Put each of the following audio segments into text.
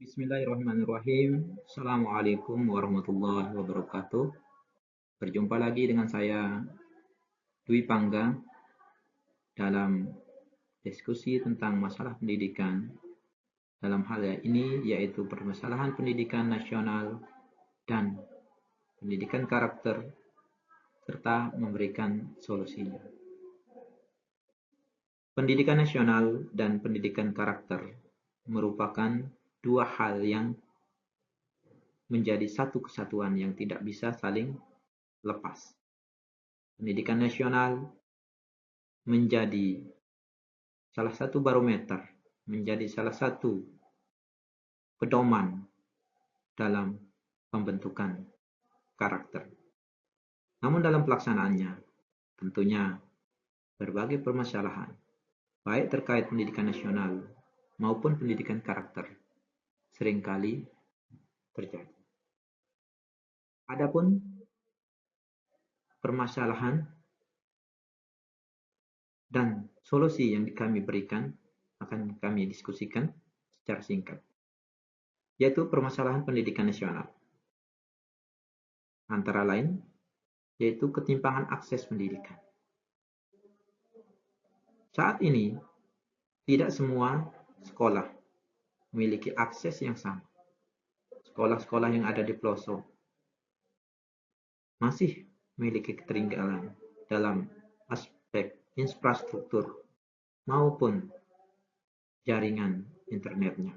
Bismillahirrahmanirrahim. Assalamualaikum warahmatullahi wabarakatuh. Berjumpa lagi dengan saya, Dwi Pangga, dalam diskusi tentang masalah pendidikan. Dalam hal ini, yaitu permasalahan pendidikan nasional dan pendidikan karakter, serta memberikan solusinya. Pendidikan nasional dan pendidikan karakter merupakan dua hal yang menjadi satu kesatuan yang tidak bisa saling lepas. Pendidikan nasional menjadi salah satu barometer, menjadi salah satu pedoman dalam pembentukan karakter. Namun dalam pelaksanaannya, tentunya berbagai permasalahan, baik terkait pendidikan nasional maupun pendidikan karakter, seringkali terjadi. Adapun permasalahan dan solusi yang kami berikan akan kami diskusikan secara singkat, yaitu permasalahan pendidikan nasional. Antara lain, yaitu ketimpangan akses pendidikan. Saat ini, tidak semua sekolah memiliki akses yang sama. Sekolah-sekolah yang ada di pelosok masih memiliki ketertinggalan dalam aspek infrastruktur maupun jaringan internetnya.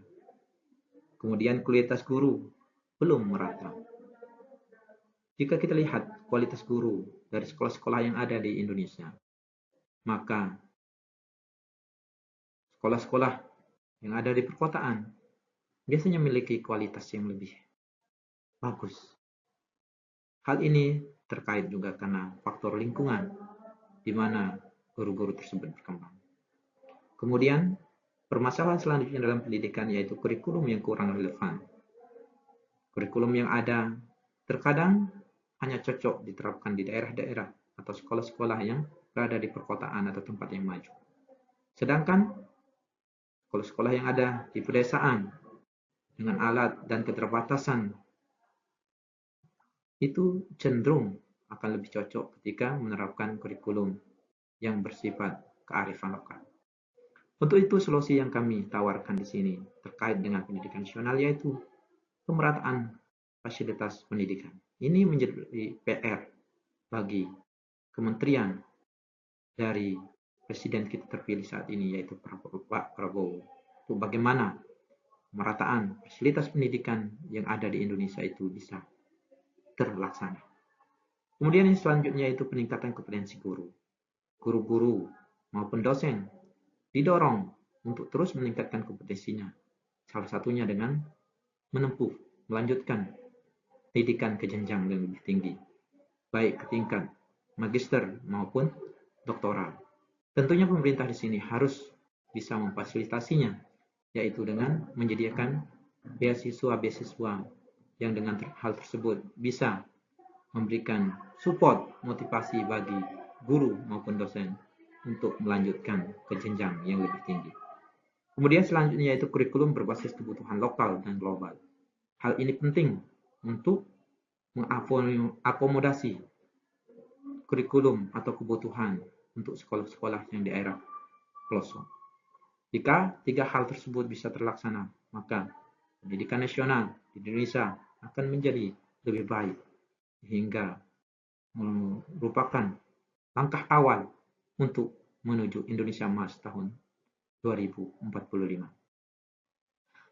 Kemudian kualitas guru belum merata. Jika kita lihat kualitas guru dari sekolah-sekolah yang ada di Indonesia, maka sekolah-sekolah yang ada di perkotaan biasanya memiliki kualitas yang lebih bagus. Hal ini terkait juga karena faktor lingkungan di mana guru-guru tersebut berkembang. Kemudian, permasalahan selanjutnya dalam pendidikan yaitu kurikulum yang kurang relevan. Kurikulum yang ada terkadang hanya cocok diterapkan di daerah-daerah atau sekolah-sekolah yang berada di perkotaan atau tempat yang maju. Sedangkan sekolah-sekolah yang ada di pedesaan dengan alat dan keterbatasan itu cenderung akan lebih cocok ketika menerapkan kurikulum yang bersifat kearifan lokal. Untuk itu, solusi yang kami tawarkan di sini terkait dengan pendidikan nasional yaitu pemerataan fasilitas pendidikan. Ini menjadi PR bagi kementerian dari Presiden kita terpilih saat ini, yaitu Pak Prabowo. Untuk bagaimana pemerataan fasilitas pendidikan yang ada di Indonesia itu bisa terlaksana. Kemudian yang selanjutnya itu peningkatan kompetensi guru. Guru-guru maupun dosen didorong untuk terus meningkatkan kompetensinya. Salah satunya dengan melanjutkan pendidikan ke jenjang yang lebih tinggi, baik ke tingkat magister maupun doktoral. Tentunya pemerintah di sini harus bisa memfasilitasinya, yaitu dengan menyediakan beasiswa-beasiswa yang dengan hal tersebut bisa memberikan support motivasi bagi guru maupun dosen untuk melanjutkan ke jenjang yang lebih tinggi. Kemudian selanjutnya yaitu kurikulum berbasis kebutuhan lokal dan global. Hal ini penting untuk mengakomodasi kurikulum atau kebutuhan untuk sekolah-sekolah yang di daerah pelosok. Jika tiga hal tersebut bisa terlaksana, maka pendidikan nasional di Indonesia akan menjadi lebih baik hingga merupakan langkah awal untuk menuju Indonesia Emas tahun 2045.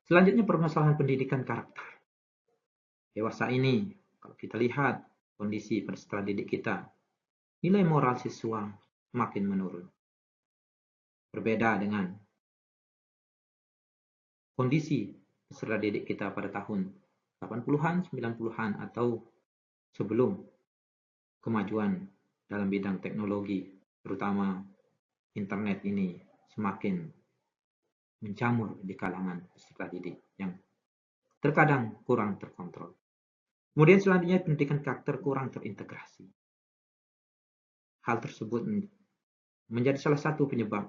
Selanjutnya permasalahan pendidikan karakter. Dewasa ini, kalau kita lihat kondisi peserta didik kita, nilai moral siswa makin menurun. Berbeda dengan kondisi peserta didik kita pada tahun 80-an, 90-an atau sebelum kemajuan dalam bidang teknologi, terutama internet ini semakin menjamur di kalangan peserta didik yang terkadang kurang terkontrol. Kemudian selanjutnya pendidikan karakter kurang terintegrasi. Hal tersebut menjadi salah satu penyebab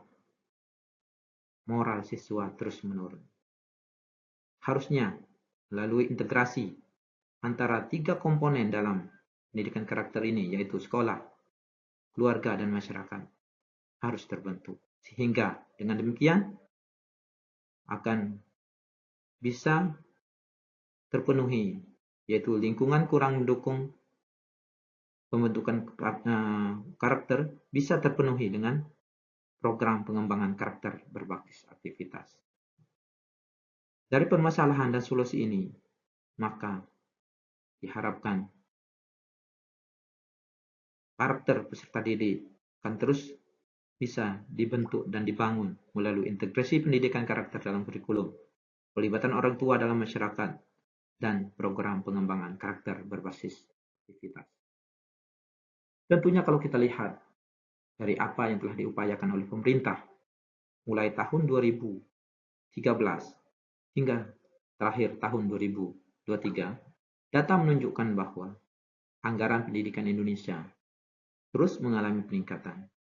moral siswa terus menurun. harusnya melalui integrasi antara 3 komponen dalam pendidikan karakter ini, yaitu sekolah, keluarga, dan masyarakat, harus terbentuk. Sehingga dengan demikian akan bisa terpenuhi, yaitu lingkungan kurang mendukung pembentukan karakter bisa terpenuhi dengan program pengembangan karakter berbasis aktivitas. Dari permasalahan dan solusi ini, maka diharapkan karakter peserta didik akan terus bisa dibentuk dan dibangun melalui integrasi pendidikan karakter dalam kurikulum, pelibatan orang tua dalam masyarakat, dan program pengembangan karakter berbasis aktivitas. Tentunya kalau kita lihat dari apa yang telah diupayakan oleh pemerintah mulai tahun 2013 hingga terakhir tahun 2023, data menunjukkan bahwa anggaran pendidikan Indonesia terus mengalami peningkatan.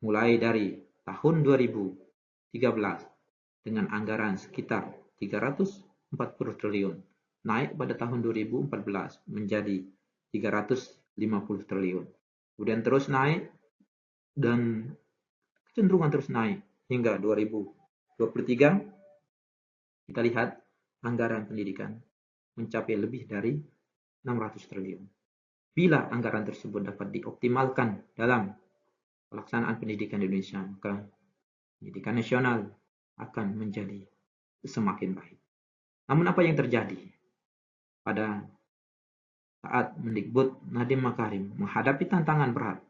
Mulai dari tahun 2013 dengan anggaran sekitar 340 triliun, naik pada tahun 2014 menjadi 350 triliun. Kemudian terus naik dan kecenderungan terus naik hingga 2023 kita lihat anggaran pendidikan mencapai lebih dari 600 triliun. Bila anggaran tersebut dapat dioptimalkan dalam pelaksanaan pendidikan Indonesia, maka pendidikan nasional akan menjadi semakin baik. Namun apa yang terjadi pada saat Mendikbud Nadiem Makarim menghadapi tantangan berat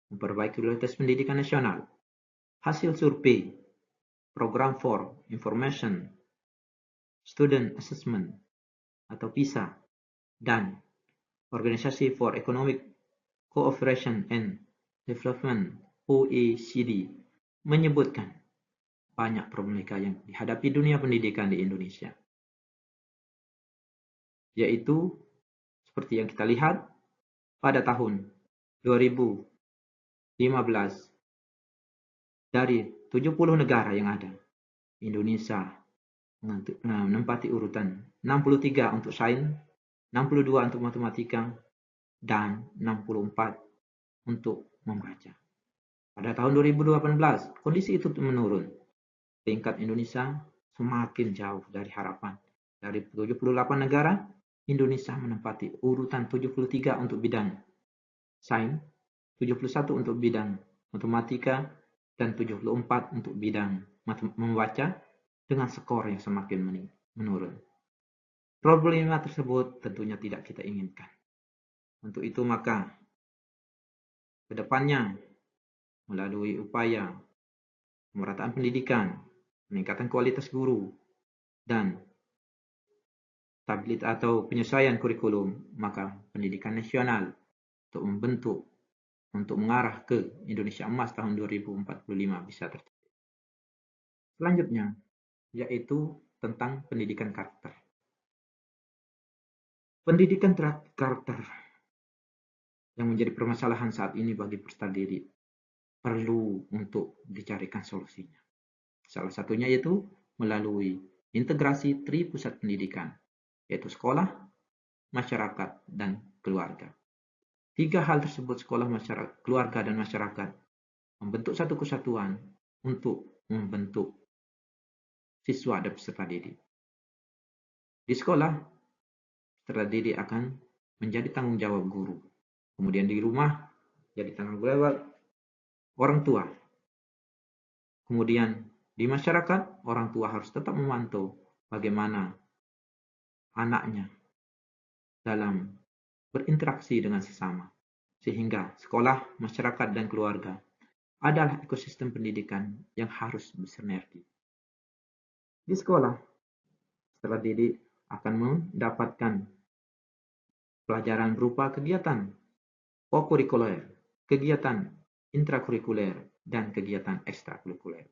memperbaiki kualitas pendidikan nasional? Hasil survei Program for Information Student Assessment atau PISA dan Organisasi for Economic Cooperation and Development OECD menyebutkan banyak problematika yang dihadapi dunia pendidikan di Indonesia, yaitu seperti yang kita lihat pada tahun 2015 dari 70 negara yang ada, Indonesia menempati urutan 63 untuk sains, 62 untuk matematika, dan 64 untuk membaca. Pada tahun 2018, kondisi itu menurun. Tingkat Indonesia semakin jauh dari harapan. Dari 78 negara, Indonesia menempati urutan 73 untuk bidang sains, 71 untuk bidang matematika, dan 74 untuk bidang membaca dengan skor yang semakin menurun. Problema tersebut tentunya tidak kita inginkan. Untuk itu maka ke depannya melalui upaya pemerataan pendidikan, peningkatan kualitas guru, dan stabilitas atau penyesuaian kurikulum, maka pendidikan nasional untuk membentuk untuk mengarah ke Indonesia Emas tahun 2045 bisa tercapai. Selanjutnya, yaitu tentang pendidikan karakter. Pendidikan karakter yang menjadi permasalahan saat ini bagi peserta didik perlu untuk dicarikan solusinya. Salah satunya yaitu melalui integrasi pusat pendidikan, yaitu sekolah, masyarakat, dan keluarga. 3 hal tersebut, sekolah, masyarakat, keluarga, dan masyarakat, membentuk satu kesatuan untuk membentuk siswa dan peserta didik. Di sekolah, peserta didik akan menjadi tanggung jawab guru. Kemudian di rumah, jadi tanggung jawab orang tua. Kemudian di masyarakat, orang tua harus tetap memantau bagaimana anaknya dalam berinteraksi dengan sesama. Sehingga sekolah, masyarakat, dan keluarga adalah ekosistem pendidikan yang harus bersinergi. Di sekolah, peserta didik akan mendapatkan pelajaran berupa kegiatan kokurikuler, kegiatan intrakurikuler, dan kegiatan ekstrakurikuler.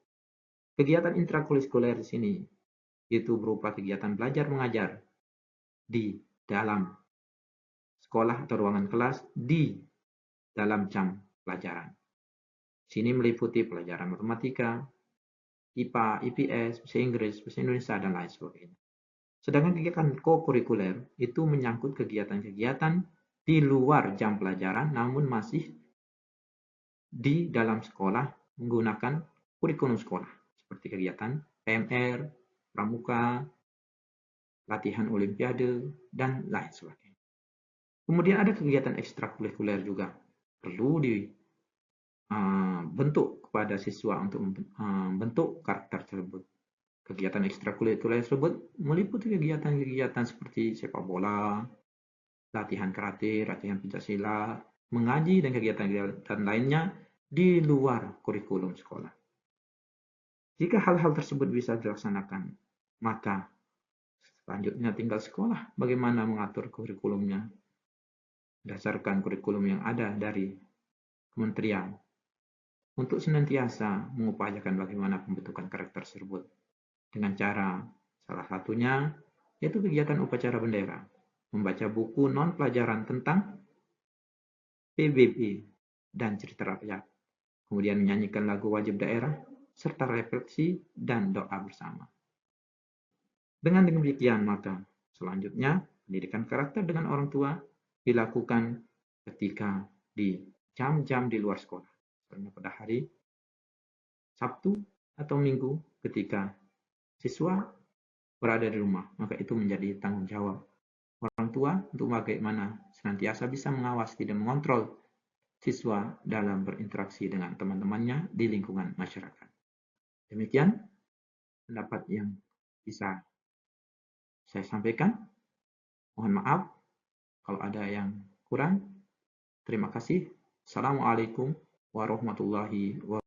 Kegiatan intrakurikuler di sini itu berupa kegiatan belajar mengajar di dalam sekolah atau ruangan kelas di dalam jam pelajaran. Sini meliputi pelajaran matematika, IPA, IPS, bahasa Inggris, bahasa Indonesia, dan lain sebagainya. Sedangkan kegiatan kokurikuler itu menyangkut kegiatan-kegiatan di luar jam pelajaran namun masih di dalam sekolah menggunakan kurikulum sekolah seperti kegiatan PMR, pramuka, latihan olimpiade, dan lain sebagainya. Kemudian ada kegiatan ekstrakurikuler juga perlu dibentuk kepada siswa untuk membentuk karakter tersebut. Kegiatan ekstrakurikuler tersebut meliputi kegiatan-kegiatan seperti sepak bola, latihan karate, latihan pencaksilat, mengaji, dan kegiatan-kegiatan lainnya di luar kurikulum sekolah. Jika hal-hal tersebut bisa dilaksanakan, maka selanjutnya tinggal sekolah bagaimana mengatur kurikulumnya berdasarkan kurikulum yang ada dari kementerian untuk senantiasa mengupayakan bagaimana pembentukan karakter tersebut dengan cara salah satunya yaitu kegiatan upacara bendera, membaca buku non-pelajaran tentang PBB dan cerita rakyat, kemudian menyanyikan lagu wajib daerah, serta refleksi dan doa bersama. Dengan demikian, maka selanjutnya pendidikan karakter dengan orang tua dilakukan ketika di jam-jam di luar sekolah. Misalnya pada hari Sabtu atau Minggu ketika siswa berada di rumah, maka itu menjadi tanggung jawab orang tua untuk bagaimana senantiasa bisa mengawasi dan mengontrol siswa dalam berinteraksi dengan teman-temannya di lingkungan masyarakat. Demikian pendapat yang bisa saya sampaikan. Mohon maaf kalau ada yang kurang. Terima kasih. Assalamualaikum warahmatullahi wabarakatuh.